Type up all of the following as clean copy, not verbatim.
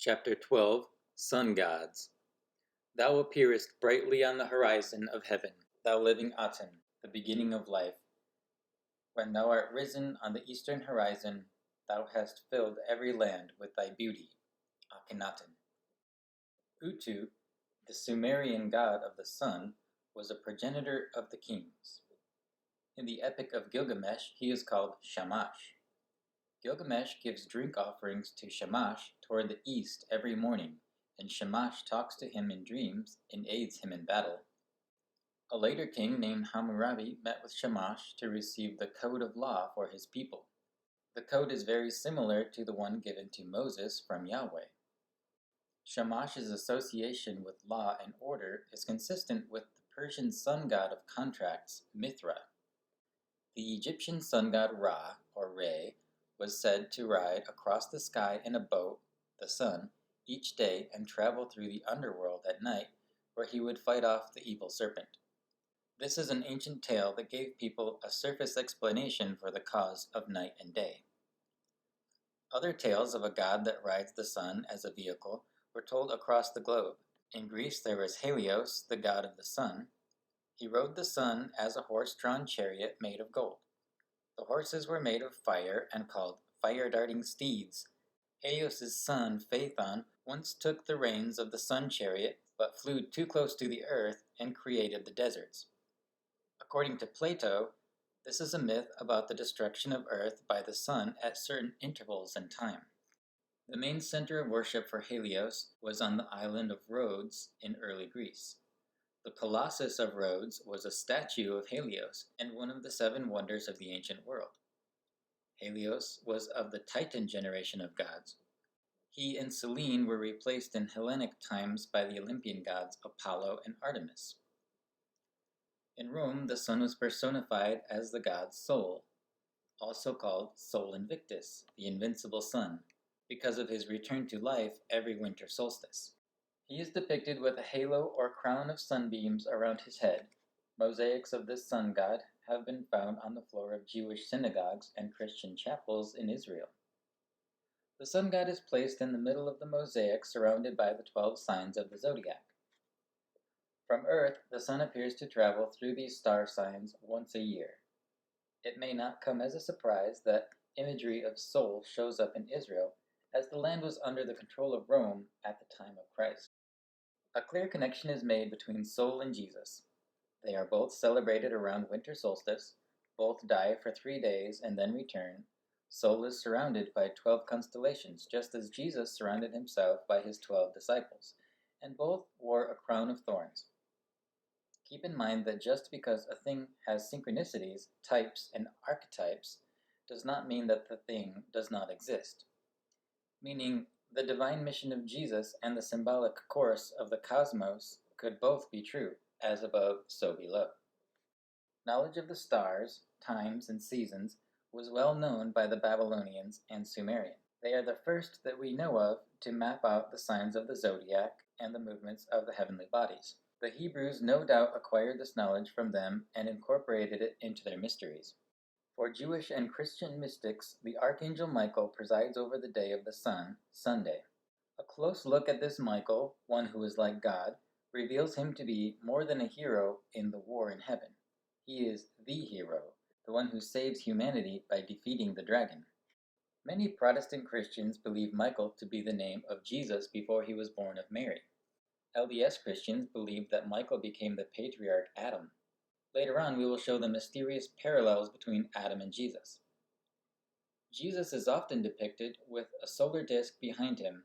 Chapter 12 Sun Gods. Thou appearest brightly on the horizon of heaven, thou living Aten, the beginning of life. When thou art risen on the eastern horizon, thou hast filled every land with thy beauty, Akhenaten. Utu, the Sumerian god of the sun, was a progenitor of the kings. In the Epic of Gilgamesh, he is called Shamash. Gilgamesh gives drink offerings to Shamash toward the east every morning, and Shamash talks to him in dreams and aids him in battle. A later king named Hammurabi met with Shamash to receive the code of law for his people. The code is very similar to the one given to Moses from Yahweh. Shamash's association with law and order is consistent with the Persian sun god of contracts, Mithra. The Egyptian sun god Ra, or Re, was said to ride across the sky in a boat, the sun, each day and travel through the underworld at night, where he would fight off the evil serpent. This is an ancient tale that gave people a surface explanation for the cause of night and day. Other tales of a god that rides the sun as a vehicle were told across the globe. In Greece there was Helios, the god of the sun. He rode the sun as a horse-drawn chariot made of gold. The horses were made of fire and called fire-darting steeds. Helios' son, Phaethon, once took the reins of the sun chariot, but flew too close to the earth and created the deserts. According to Plato, this is a myth about the destruction of earth by the sun at certain intervals in time. The main center of worship for Helios was on the island of Rhodes in early Greece. The Colossus of Rhodes was a statue of Helios and one of the 7 wonders of the ancient world. Helios was of the Titan generation of gods. He and Selene were replaced in Hellenic times by the Olympian gods Apollo and Artemis. In Rome, the sun was personified as the god Sol, also called Sol Invictus, the invincible sun, because of his return to life every winter solstice. He is depicted with a halo or crown of sunbeams around his head. Mosaics of this sun god have been found on the floor of Jewish synagogues and Christian chapels in Israel. The sun god is placed in the middle of the mosaic, surrounded by the 12 signs of the Zodiac. From Earth, the sun appears to travel through these star signs once a year. It may not come as a surprise that imagery of Sol shows up in Israel, as the land was under the control of Rome at the time of Christ. A clear connection is made between Sol and Jesus. They are both celebrated around winter solstice, both die for 3 days and then return. Sol is surrounded by 12 constellations, just as Jesus surrounded himself by his 12 disciples, and both wore a crown of thorns. Keep in mind that just because a thing has synchronicities, types, and archetypes does not mean that the thing does not exist. Meaning, the divine mission of Jesus and the symbolic course of the cosmos could both be true, as above, so below. Knowledge of the stars, times, and seasons was well known by the Babylonians and Sumerians. They are the first that we know of to map out the signs of the zodiac and the movements of the heavenly bodies. The Hebrews no doubt acquired this knowledge from them and incorporated it into their mysteries. For Jewish and Christian mystics, the Archangel Michael presides over the day of the sun, Sunday. A close look at this Michael, one who is like God, reveals him to be more than a hero in the war in heaven. He is the hero, the one who saves humanity by defeating the dragon. Many Protestant Christians believe Michael to be the name of Jesus before he was born of Mary. LDS Christians believe that Michael became the patriarch Adam. Later on, we will show the mysterious parallels between Adam and Jesus. Jesus is often depicted with a solar disk behind him,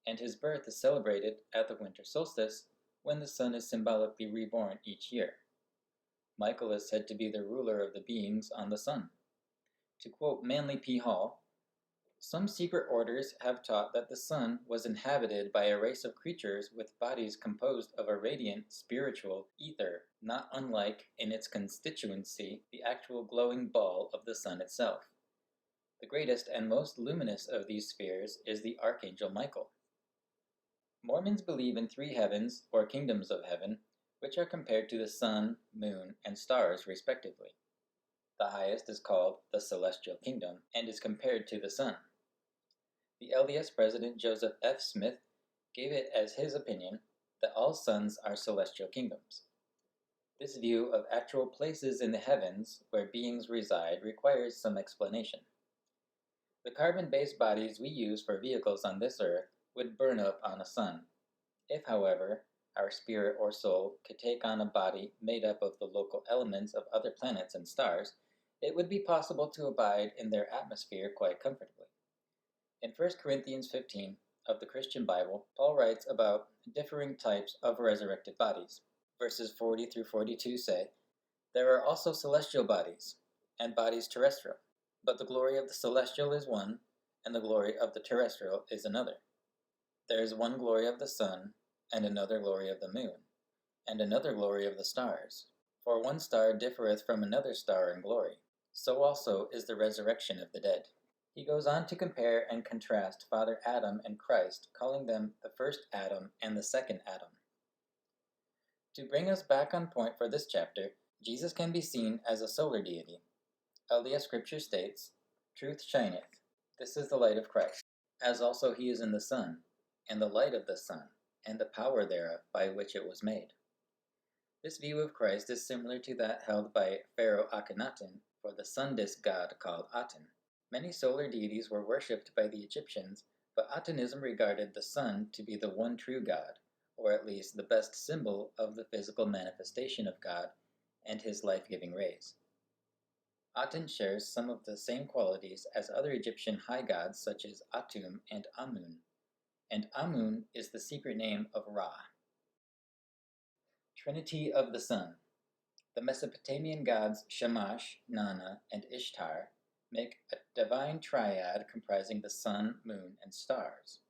and his birth is celebrated at the winter solstice when the sun is symbolically reborn each year. Michael is said to be the ruler of the beings on the sun. To quote Manly P. Hall, "Some secret orders have taught that the sun was inhabited by a race of creatures with bodies composed of a radiant, spiritual ether, not unlike in its constituency the actual glowing ball of the sun itself. The greatest and most luminous of these spheres is the Archangel Michael." Mormons believe in 3 heavens, or kingdoms of heaven, which are compared to the sun, moon, and stars respectively. The highest is called the Celestial Kingdom, and is compared to the sun. The LDS president Joseph F. Smith gave it as his opinion that all suns are celestial kingdoms. This view of actual places in the heavens where beings reside requires some explanation. The carbon-based bodies we use for vehicles on this earth would burn up on a sun. If, however, our spirit or soul could take on a body made up of the local elements of other planets and stars, it would be possible to abide in their atmosphere quite comfortably. In 1 Corinthians 15 of the Christian Bible, Paul writes about differing types of resurrected bodies. Verses 40 through 42 say, "There are also celestial bodies, and bodies terrestrial. But the glory of the celestial is one, and the glory of the terrestrial is another. There is one glory of the sun, and another glory of the moon, and another glory of the stars. For one star differeth from another star in glory. So also is the resurrection of the dead." He goes on to compare and contrast Father Adam and Christ, calling them the first Adam and the second Adam. To bring us back on point for this chapter, Jesus can be seen as a solar deity. LDS Scripture states, "Truth shineth." This is the light of Christ, as also he is in the sun, and the light of the sun, and the power thereof by which it was made. This view of Christ is similar to that held by Pharaoh Akhenaten for the sun disk god called Aten. Many solar deities were worshipped by the Egyptians, but Atenism regarded the sun to be the one true god, or at least the best symbol of the physical manifestation of God and his life-giving rays. Aten shares some of the same qualities as other Egyptian high gods such as Atum and Amun is the secret name of Ra. Trinity of the Sun. The Mesopotamian gods Shamash, Nana, and Ishtar make a divine triad comprising the sun, moon, and stars.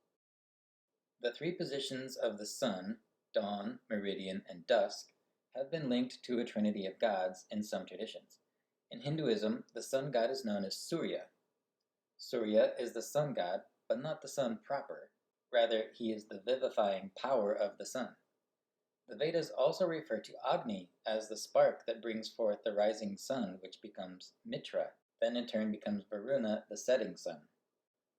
The three positions of the sun, dawn, meridian, and dusk, have been linked to a trinity of gods in some traditions. In Hinduism, the sun god is known as Surya. Surya is the sun god, but not the sun proper. Rather, he is the vivifying power of the sun. The Vedas also refer to Agni as the spark that brings forth the rising sun, which becomes Mitra, then in turn becomes Varuna, the setting sun.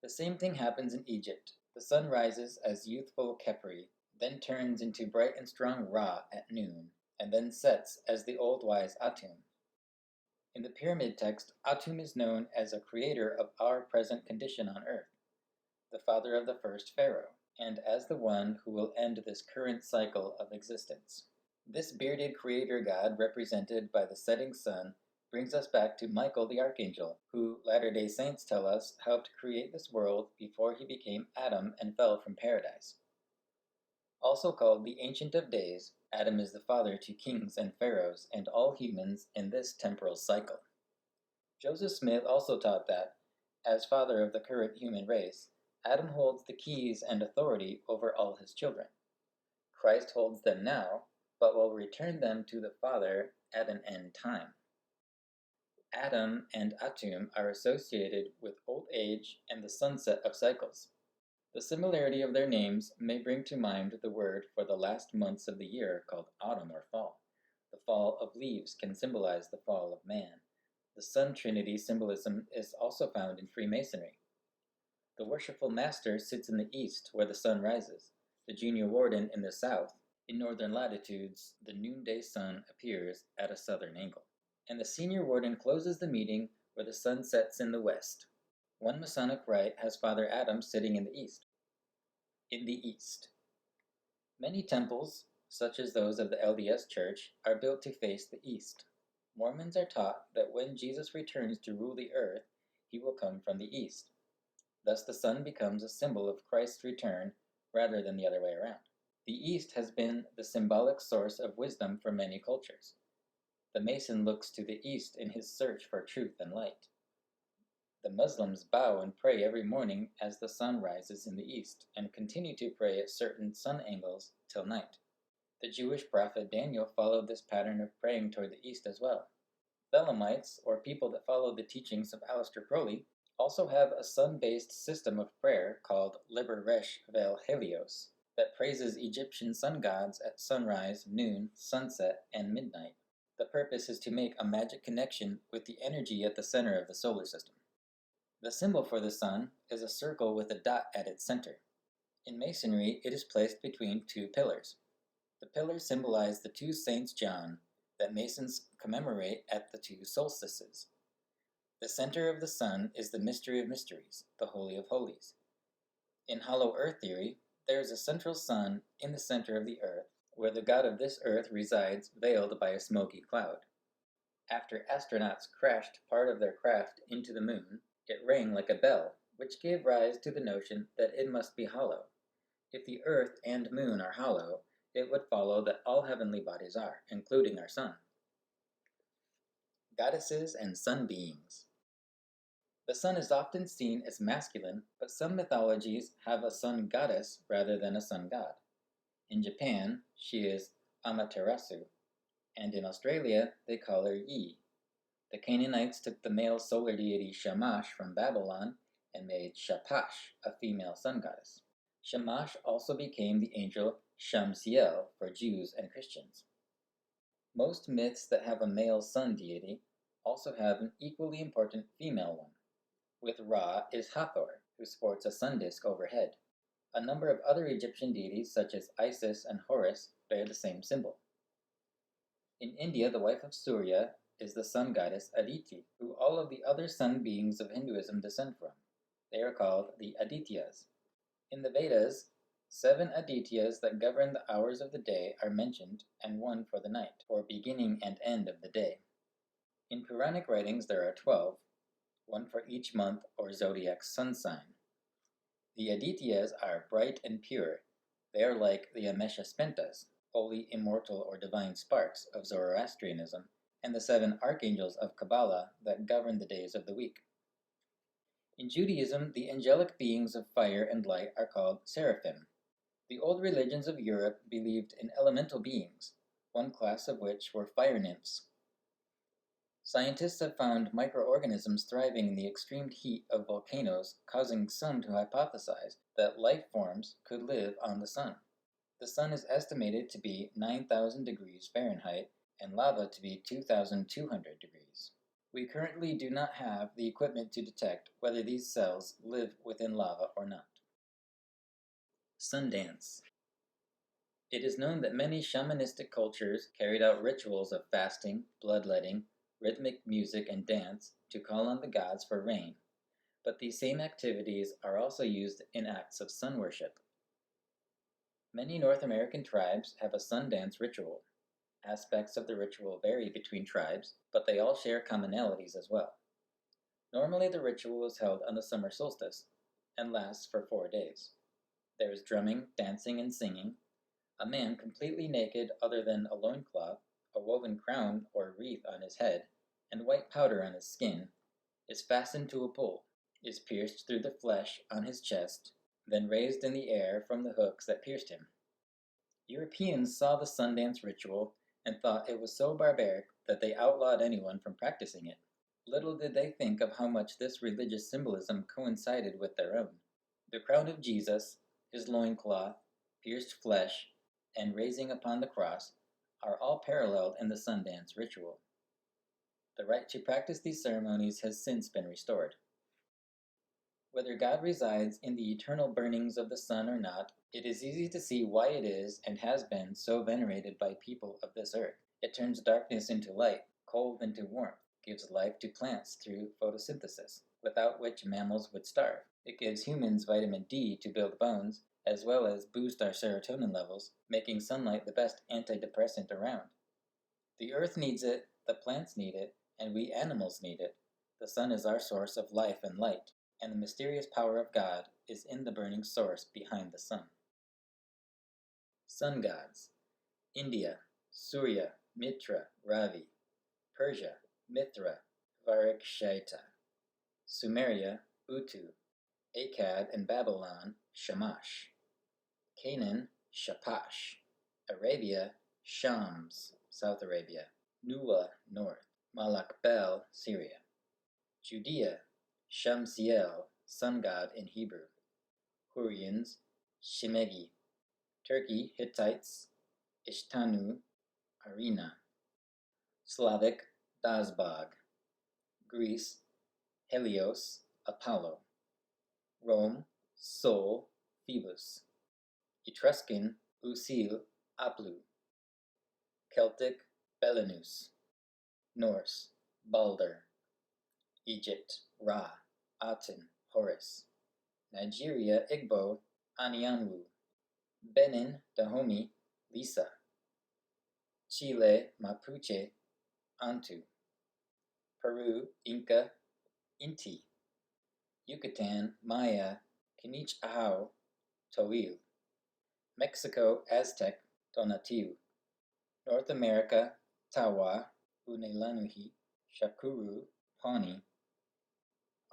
The same thing happens in Egypt. The sun rises as youthful Khepri, then turns into bright and strong Ra at noon, and then sets as the old wise Atum. In the pyramid text, Atum is known as a creator of our present condition on earth, the father of the first pharaoh, and as the one who will end this current cycle of existence. This bearded creator god, represented by the setting sun, brings us back to Michael the Archangel, who Latter-day Saints tell us helped create this world before he became Adam and fell from paradise. Also called the Ancient of Days, Adam is the father to kings and pharaohs and all humans in this temporal cycle. Joseph Smith also taught that, as father of the current human race, Adam holds the keys and authority over all his children. Christ holds them now, but will return them to the Father at an end time. Adam and Atum are associated with old age and the sunset of cycles. The similarity of their names may bring to mind the word for the last months of the year called autumn or fall. The fall of leaves can symbolize the fall of man. The Sun Trinity symbolism is also found in Freemasonry. The worshipful master sits in the east where the sun rises, the junior warden in the south. In northern latitudes, the noonday sun appears at a southern angle, and the senior warden closes the meeting where the sun sets in the west. One Masonic rite has Father Adam sitting in the east. In the east. Many temples, such as those of the LDS Church, are built to face the east. Mormons are taught that when Jesus returns to rule the earth, he will come from the east. Thus the sun becomes a symbol of Christ's return rather than the other way around. The East has been the symbolic source of wisdom for many cultures. The Mason looks to the East in his search for truth and light. The Muslims bow and pray every morning as the sun rises in the East, and continue to pray at certain sun angles till night. The Jewish prophet Daniel followed this pattern of praying toward the East as well. Thelemites, or people that follow the teachings of Aleister Crowley, also have a sun-based system of prayer called Liber Resh Vel Helios that praises Egyptian sun gods at sunrise, noon, sunset, and midnight. The purpose is to make a magic connection with the energy at the center of the solar system. The symbol for the sun is a circle with a dot at its center. In Masonry, it is placed between two pillars. The pillars symbolize the two Saints John that Masons commemorate at the two solstices. The center of the sun is the mystery of mysteries, the Holy of Holies. In hollow earth theory, there is a central sun in the center of the earth, where the god of this earth resides veiled by a smoky cloud. After astronauts crashed part of their craft into the moon, it rang like a bell, which gave rise to the notion that it must be hollow. If the earth and moon are hollow, it would follow that all heavenly bodies are, including our sun. Goddesses and sun beings. The sun is often seen as masculine, but some mythologies have a sun goddess rather than a sun god. In Japan, she is Amaterasu, and in Australia, they call her Yi. The Canaanites took the male solar deity Shamash from Babylon and made Shapash, a female sun goddess. Shamash also became the angel Shamsiel for Jews and Christians. Most myths that have a male sun deity also have an equally important female one. With Ra is Hathor, who sports a sun disk overhead. A number of other Egyptian deities, such as Isis and Horus, bear the same symbol. In India, the wife of Surya is the sun goddess Aditi, who all of the other sun beings of Hinduism descend from. They are called the Adityas. In the Vedas, 7 Adityas that govern the hours of the day are mentioned, and one for the night, or beginning and end of the day. In Puranic writings there are 12, one for each month or zodiac sun sign. The Adityas are bright and pure. They are like the Ameshaspentas, holy, immortal, or divine sparks of Zoroastrianism, and the 7 archangels of Kabbalah that govern the days of the week. In Judaism, the angelic beings of fire and light are called seraphim. The old religions of Europe believed in elemental beings, one class of which were fire nymphs. Scientists have found microorganisms thriving in the extreme heat of volcanoes, causing some to hypothesize that life forms could live on the sun. The sun is estimated to be 9,000 degrees Fahrenheit and lava to be 2,200 degrees. We currently do not have the equipment to detect whether these cells live within lava or not. Sundance. It is known that many shamanistic cultures carried out rituals of fasting, bloodletting, rhythmic music, and dance to call on the gods for rain, but these same activities are also used in acts of sun worship. Many North American tribes have a Sundance ritual. Aspects of the ritual vary between tribes, but they all share commonalities as well. Normally the ritual is held on the summer solstice and lasts for 4 days. There is drumming, dancing, and singing. A man completely naked other than a loincloth, a woven crown or wreath on his head, and white powder on his skin, is fastened to a pole, is pierced through the flesh on his chest, then raised in the air from the hooks that pierced him. Europeans saw the Sundance ritual and thought it was so barbaric that they outlawed anyone from practicing it. Little did they think of how much this religious symbolism coincided with their own. The crown of Jesus, his loincloth, pierced flesh, and raising upon the cross are all paralleled in the Sundance ritual. The right to practice these ceremonies has since been restored. Whether God resides in the eternal burnings of the sun or not, it is easy to see why it is and has been so venerated by people of this earth. It turns darkness into light, cold into warmth, gives life to plants through photosynthesis, without which mammals would starve. It gives humans vitamin D to build bones, as well as boost our serotonin levels, making sunlight the best antidepressant around. The earth needs it, the plants need it, and we animals need it. The sun is our source of life and light, and the mysterious power of God is in the burning source behind the sun. Sun gods. India, Surya, Mitra, Ravi. Persia, Mithra, Varikshita. Sumeria, Utu. Akkad and Babylon, Shamash. Canaan, Shapash. Arabia, Shams, South Arabia. Nuwa, North. Malakbel, Syria. Judea, Shamsiel, sun god in Hebrew. Hurrians, Shemegi. Turkey, Hittites, Ishtanu, Arena. Slavic, Dazbag. Greece, Helios, Apollo. Rome, Sol, Phoebus. Etruscan, Usil, Aplu. Celtic, Belenus. Norse, Balder. Egypt, Ra, Aten, Horus. Nigeria, Igbo, Anyanwu. Benin, Dahomey, Lisa. Chile, Mapuche, Antu. Peru, Inca, Inti. Yucatan, Maya, Kinich Ahau, Toil. Mexico, Aztec, Tonatiuh. North America, Tawa, Unelanuhi, Shakuru, Pawnee.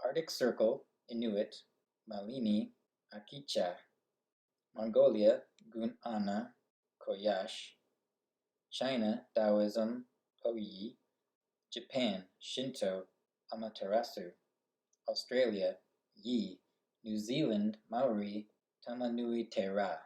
Arctic Circle, Inuit, Malini, Akicha. Mongolia, Gunana, Koyash. China, Taoism, Hoyi. Japan, Shinto, Amaterasu. Australia, Yi. New Zealand, Maori, Tamanui Te Ra.